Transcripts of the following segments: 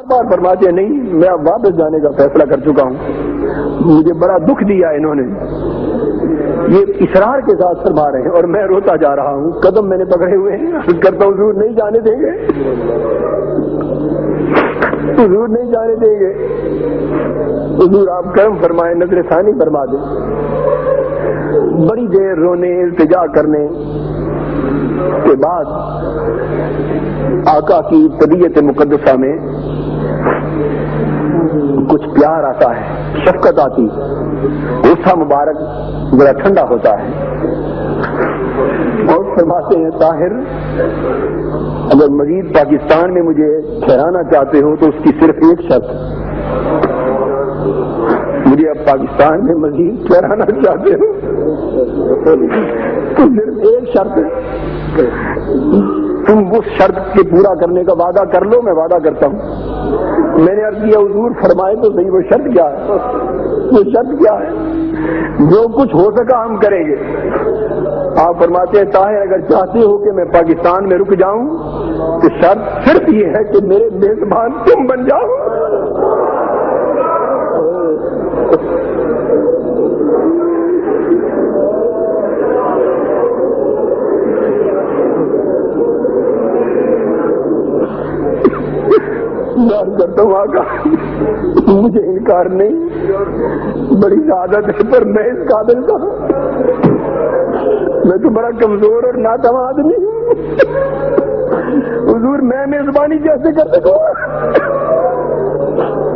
बार फरमाते हैं नहीं, मैं अब वापस जाने का फैसला कर चुका हूँ, मुझे बड़ा दुख दिया इन्होंने। ये इसरार के साथ फरमा रहे हैं और मैं रोता जा रहा हूँ, कदम मैंने पकड़े हुए हैं, अर्ज़ करता हूँ हुजूर नहीं जाने देंगे, हुजूर नहीं जाने देंगे। हुजूर आप करम फरमाए, नजर सानी फरमा दें। बड़ी देर रोने इल्तिजा करने के बाद आका की तबीयत मुकद्दसा में कुछ प्यार आता है, शफकत आती, गुस्सा मुबारक जरा ठंडा होता है और फरमाते हैं ताहिर अगर मजीद पाकिस्तान में मुझे ठहराना चाहते हो तो उसकी सिर्फ एक शर्त, मुझे अब पाकिस्तान में मजीद ठहराना चाहते हो तो सिर्फ एक शर्त, तुम उस शर्त के पूरा करने का वादा कर लो, मैं वादा करता हूँ। मैंने अर्ज किया हुजूर फरमाए तो सही वो शर्त क्या है, वो शर्त क्या है? जो कुछ हो सका हम करेंगे। आप फरमाते हैं ताहिर अगर चाहते हो कि मैं पाकिस्तान में रुक जाऊं तो शर्त सिर्फ ये है कि मेरे मेजबान तुम बन जाओ। करता हूँ आका, मुझे इनकार नहीं, बड़ी आदत है पर मैं इस काबिल का, मैं तो बड़ा कमजोर और नातवा आदमी हूँ। हुजूर मैं मेजबानी कैसे कर सकूँ,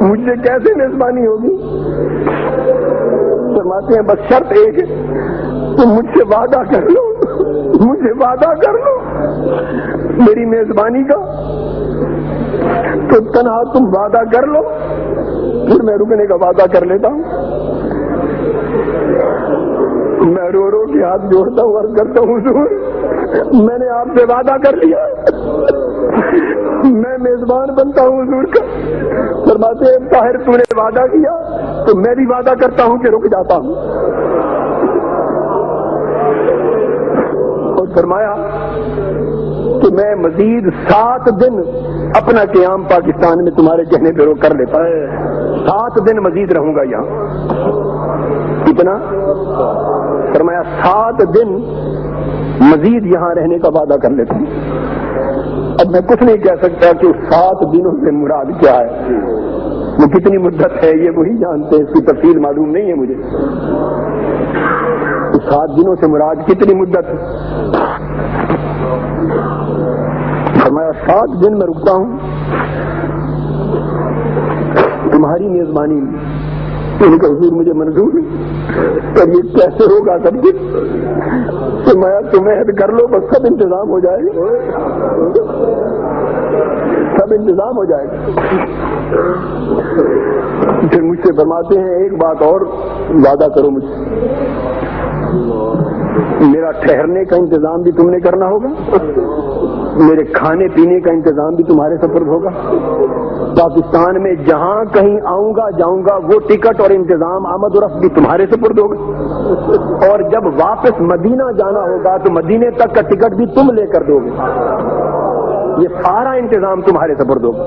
मुझसे कैसे मेजबानी होगी? फरमाते हैं बस शर्त एक है, तुम मुझसे वादा कर लो, मुझे वादा कर लो मेरी मेजबानी का, तो तन्हा तुम वादा कर लो, फिर मैं रुकने का वादा कर लेता हूँ। मैं रो रो के हाथ जोड़ता हूँ और करता हूँ हुजूर मैंने आपसे वादा कर लिया, मैं मेजबान बनता हूँ हुजूर का। फरमाते हैं ताहिर तूने वादा किया तो मैं भी वादा करता हूँ कि रुक जाता हूँ। और फरमाया कि मैं मजीद 7 दिन अपना क़याम पाकिस्तान में तुम्हारे कहने पे रोक कर लेता है, 7 दिन मजीद रहूंगा यहाँ। कितना? फरमाया 7 दिन मजीद यहाँ रहने का वादा कर लेता हूँ। अब मैं कुछ नहीं कह सकता कि उस 7 दिनों से मुराद क्या है, वो कितनी मुद्दत है ये वही जानते हैं, इसकी तफसील मालूम नहीं है मुझे। 7 दिनों से मुराद कितनी मुद्दत है? फरमाया 7 दिन में रुकता हूं तुम्हारी मेजबानी में। उन्होंने हुजूर मुझे मंजूर नहीं, पर ये कैसे होगा सब कुछ? फरमाया तुम ऐद कर लो, बस सब इंतजाम हो जाएगा, सब इंतजाम हो जाएगा। फिर मुझसे फरमाते हैं एक बात और वादा करो मुझसे, मेरा ठहरने का इंतजाम भी तुमने करना होगा, मेरे खाने पीने का इंतजाम भी तुम्हारे सपुर्द होगा। पाकिस्तान में जहां कहीं आऊंगा जाऊंगा वो टिकट और इंतजाम आमद और रफ्त भी तुम्हारे सपुर्द होगा, और जब वापस मदीना जाना होगा तो मदीने तक का टिकट भी तुम लेकर दोगे, ये सारा इंतजाम तुम्हारे सपुर्द होगा,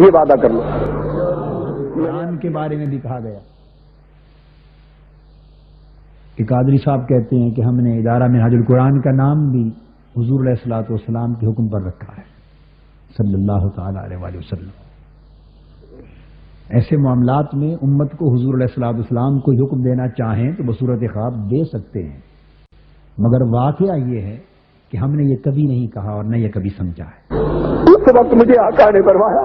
ये वादा कर लो। कुरान के बारे में भी कहा गया कि कादरी साहब कहते हैं कि हमने इदारा मिनहाजुल कुरान का नाम भी हुजूर अलैहिस्सलातु वस्सलाम के हुक्म पर रखा है सल्लल्लाहु तआला अलैहि वसल्लम। ऐसे मामलात में उम्मत को हुजूर अलैहिस्सलातु वस्सलाम को हुक्म देना चाहें तो बसूरत ख्वाब दे सकते हैं, मगर वाकया ये है कि हमने ये कभी नहीं कहा और न ये कभी समझा है। उस वक्त मुझे आका ने फरमाया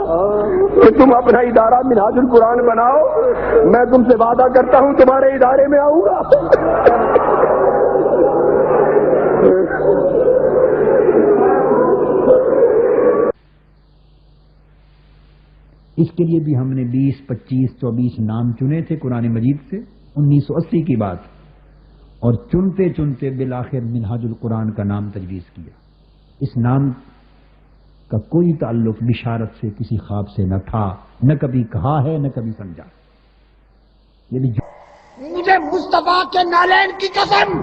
कि तुम अपना इदारा मिनहाजुल कुरान बनाओ, मैं तुमसे वादा करता हूं तुम्हारे इदारे में आऊंगा। इसके लिए भी हमने 20, 25, 24 नाम चुने थे कुरान मजीद से 1980 की बात, और चुनते चुनते बिलाखिर मिनहाजुल कुरान का नाम तजवीज किया। इस नाम का कोई ताल्लुक बिशारत से किसी ख्वाब से न था, न कभी कहा है न कभी समझा। मुझे मुस्तफा के नालैन की कसम,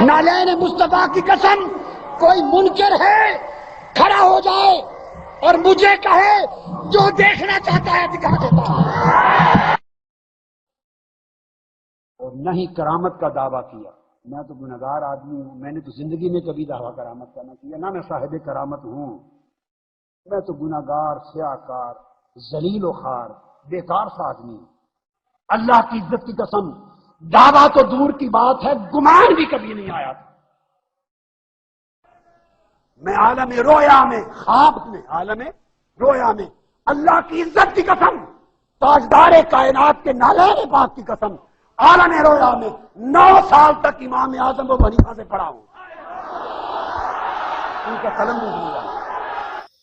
नालैन मुस्तफा की कसम, कोई मुनकर है खड़ा हो जाए اور مجھے کہے جو دیکھنا چاہتا ہے دکھا دیتا ہے. اور نہ ہی کرامت کا دعویٰ کیا. میں تو گنہگار آدمی ہوں، میں نے تو زندگی میں کبھی دعویٰ کرامت کا نہ کیا، نہ میں صاحب کرامت ہوں. میں تو گنہگار، سیاہکار، ذلیل و خوار، بیکار سا آدمی ہوں. اللہ کی عزت کی قسم دعویٰ تو دور کی بات ہے، گمان بھی کبھی نہیں آیا تھا. میں عالم رویا میں، خواب میں، عالم رویا میں اللہ کی عزت کی قسم، تاجدار کائنات کے نالین پاک کی قسم، عالم رویا میں 9 سال تک امام اعظم و حنیفہ سے پڑھا ہوں. ان کا قلم نہیں ملا.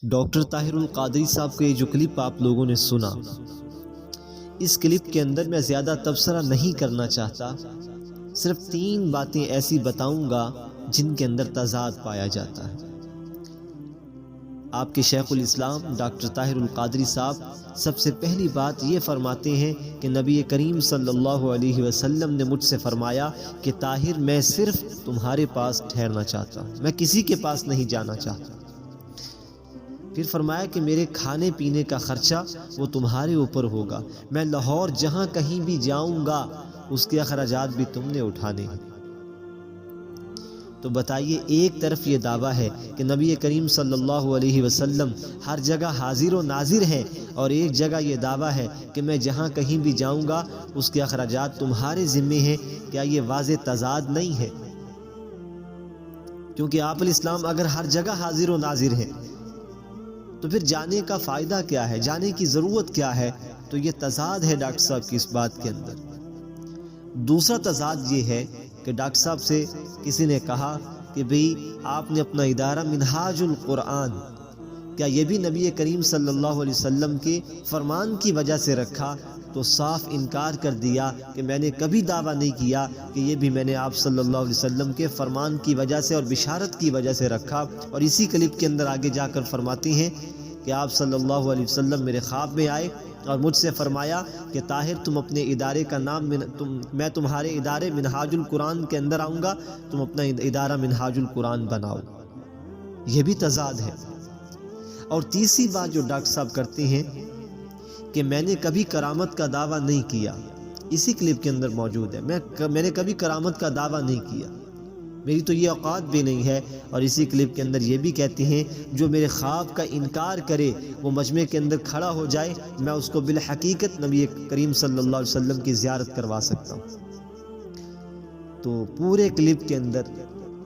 ڈاکٹر طاہر القادری صاحب کا یہ جو کلپ آپ لوگوں نے سنا، اس کلپ کے اندر میں زیادہ تبصرہ نہیں کرنا چاہتا، صرف 3 باتیں ایسی بتاؤں گا جن کے اندر تضاد پایا جاتا ہے. آپ کے شیخ الاسلام ڈاکٹر طاہر القادری صاحب سب سے پہلی بات یہ فرماتے ہیں کہ نبی کریم صلی اللہ علیہ وسلم نے مجھ سے فرمایا کہ طاہر میں صرف تمہارے پاس ٹھہرنا چاہتا ہوں، میں کسی کے پاس نہیں جانا چاہتا. پھر فرمایا کہ میرے کھانے پینے کا خرچہ وہ تمہارے اوپر ہوگا، میں لاہور جہاں کہیں بھی جاؤں گا اس کے اخراجات بھی تم نے اٹھانے ہیں. تو بتائیے، ایک طرف یہ دعویٰ ہے کہ نبی کریم صلی اللہ علیہ وسلم ہر جگہ حاضر و ناظر ہیں، اور ایک جگہ یہ دعویٰ ہے کہ میں جہاں کہیں بھی جاؤں گا اس کے اخراجات تمہارے ذمے ہیں. کیا یہ واضح تضاد نہیں ہے؟ کیونکہ آپ الاسلام اگر ہر جگہ حاضر و ناظر ہیں تو پھر جانے کا فائدہ کیا ہے، جانے کی ضرورت کیا ہے؟ تو یہ تضاد ہے ڈاکٹر صاحب کی اس بات کے اندر. دوسرا تضاد یہ ہے کہ ڈاکٹر صاحب سے کسی نے کہا کہ بھئی آپ نے اپنا ادارہ منہاج القرآن، کیا یہ بھی نبی کریم صلی اللہ علیہ وسلم کے فرمان کی وجہ سے رکھا؟ تو صاف انکار کر دیا کہ میں نے کبھی دعویٰ نہیں کیا کہ یہ بھی میں نے آپ صلی اللہ علیہ وسلم کے فرمان کی وجہ سے اور بشارت کی وجہ سے رکھا. اور اسی کلپ کے اندر آگے جا کر فرماتے ہیں کہ آپ صلی اللہ علیہ وسلم میرے خواب میں آئے اور مجھ سے فرمایا کہ طاہر تم اپنے ادارے کا نام میں تمہارے ادارے منہاج القرآن کے اندر آؤں گا، تم اپنا ادارہ منہاج القرآن بناؤ. یہ بھی تضاد ہے. اور تیسری بات جو ڈاکٹر صاحب کرتے ہیں کہ میں نے کبھی کرامت کا دعویٰ نہیں کیا، اسی کلپ کے اندر موجود ہے، میں نے کبھی کرامت کا دعویٰ نہیں کیا، میری تو یہ اوقات بھی نہیں ہے. اور اسی کلپ کے اندر یہ بھی کہتے ہیں جو میرے خواب کا انکار کرے وہ مجمع کے اندر کھڑا ہو جائے، میں اس کو بالحقیقت نبی کریم صلی اللہ علیہ وسلم کی زیارت کروا سکتا ہوں. تو پورے کلپ کے اندر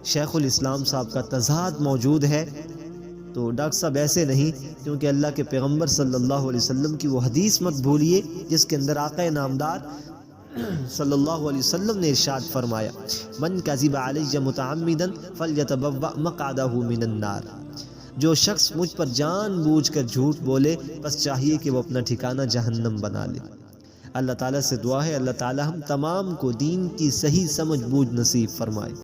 شیخ الاسلام صاحب کا تضاد موجود ہے. تو ڈاکٹر صاحب ایسے نہیں، کیونکہ اللہ کے پیغمبر صلی اللہ علیہ وسلم کی وہ حدیث مت بھولیے جس کے اندر آقا نامدار صلی اللہ علیہ وسلم نے ارشاد فرمایا من کذب علی متعمدا فلیتبوأ مقعدہ من النار. جو شخص مجھ پر جان بوجھ کر جھوٹ بولے بس چاہیے کہ وہ اپنا ٹھکانہ جہنم بنا لے. اللہ تعالیٰ سے دعا ہے اللہ تعالیٰ ہم تمام کو دین کی صحیح سمجھ بوجھ نصیب فرمائے.